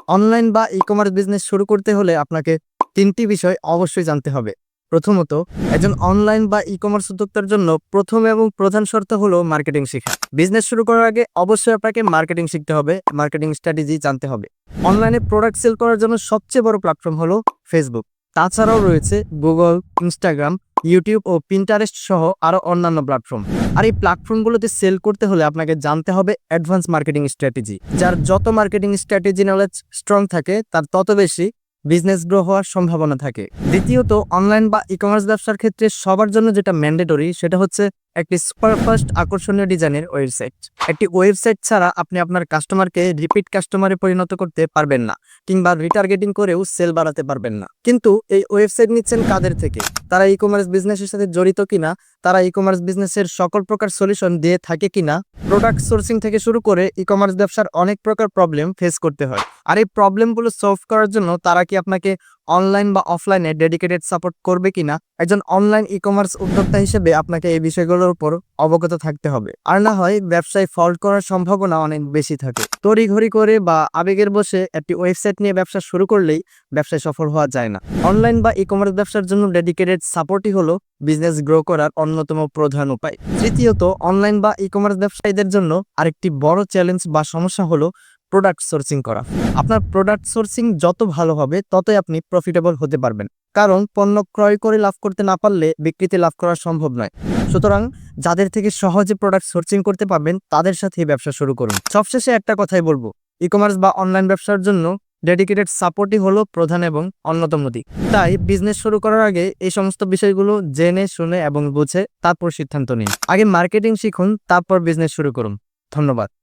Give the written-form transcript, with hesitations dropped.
Online বা e-commerce business শুরু করতে হলে আপনাকে ৩টি বিষয় অবশ্যই জানতে হবে। প্রথমত, একজন অনলাইন বা ই-কমার্স উদ্যোক্তার জন্য প্রথম এবং প্রধান শর্ত হলো মার্কেটিং শেখা। বিজনেস শুরু করার আগে অবশ্যই আপনাকে মার্কেটিং শিখতে হবে, মার্কেটিং স্ট্র্যাটেজি জানতে হবে। অনলাইনে প্রোডাক্ট সেল করার জন্য সবচেয়ে বড় প্ল্যাটফর্ম হলো ফেসবুক। তাছাড়াও রয়েছে গুগল, ইনস্টাগ্রাম, ইউটিউব ও পিন্টারেস্ট সহ আরও অন্যান্য প্ল্যাটফর্ম। আর এই প্ল্যাটফর্মগুলোতে সেল করতে হলে আপনাকে জানতে হবে অ্যাডভান্স মার্কেটিং স্ট্র্যাটেজি। যার যত মার্কেটিং স্ট্র্যাটেজি নলেজ স্ট্রং থাকে তার তত বেশি বিজনেস গ্রো হওয়ার সম্ভাবনা থাকে। দ্বিতীয়ত, অনলাইন বা ই-কমার্স ব্যবসার ক্ষেত্রে সবার জন্য যেটা ম্যান্ডেটরি সেটা হচ্ছে একটি সুপারফাস্ট আকর্ষণীয় ডিজাইনের ওয়েবসাইট। একটি ওয়েবসাইট ছাড়া আপনি আপনার কাস্টমারকে রিপিট কাস্টমারে পরিণত করতে পারবেন না, কিংবা রিটার্গেটিং করেও সেল বাড়াতে পারবেন না। কিন্তু এই ওয়েবসাইট নিচ্ছেন কাদের থেকে? তারা ই-কমার্স বিজনেসের সাথে জড়িত কিনা, তারা ই-কমার্স বিজনেসের সকল প্রকার সলিউশন দিয়ে থাকে কিনা। প্রোডাক্ট সোর্সিং থেকে শুরু করে ই-কমার্স ব্যবসার অনেক প্রকার প্রবলেম ফেস করতে হয়। আর এই প্রবলেমগুলো সলভ করার জন্য তারা কি আপনাকে অনলাইন বা অফলাইনে ডেডিকেটেড সাপোর্ট করবে কিনা, একজন অনলাইন ই-কমার্স উদ্যোক্তা হিসেবে আপনাকে এই বিষয়গুলোর উপর অবগত থাকতে হবে। আর না হয় ব্যবসায় ফল্ট করার সম্ভাবনা অনেক বেশি থাকে। তড়িঘড়ি করে বা আবেগের বশে একটি ওয়েবসাইট নিয়ে ব্যবসা শুরু করলেই ব্যবসায় সফল হওয়া যায় না। অনলাইন বা ই-কমার্স ব্যবসার জন্য ডেডিকেটেড সাপোর্টই হলো বিজনেস গ্রো করার অন্যতম প্রধান উপায়। তৃতীয়ত, অনলাইন বা ই-কমার্স ব্যবসায়ীদের জন্য আরেকটি বড় চ্যালেঞ্জ বা সমস্যা হলো প্রোডাক্ট সোর্সিং করা। আপনার প্রোডাক্ট সোর্সিং যত ভালো হবে ততই আপনি প্রফিটেবল হতে পারবেন, কারণ পণ্য ক্রয় করে লাভ করতে না পারলে বিক্রিতে লাভ করা সম্ভব নয়। সুতরাং যাদের থেকে সহজে প্রোডাক্ট সোর্সিং করতে পারবেন তাদের সাথে ব্যবসা শুরু করুন। সবশেষে একটা কথাই বলবো, ই-কমার্স বা অনলাইন ব্যবসার জন্য ডেডিকেটেড সাপোর্টই হলো প্রধান এবং অন্যতম দিক। তাই বিজনেস শুরু করার আগে এই সমস্ত বিষয়গুলো জেনে শুনে এবং বুঝে তারপর সিদ্ধান্ত নিন। আগে মার্কেটিং শিখুন, তারপর বিজনেস শুরু করুন। ধন্যবাদ।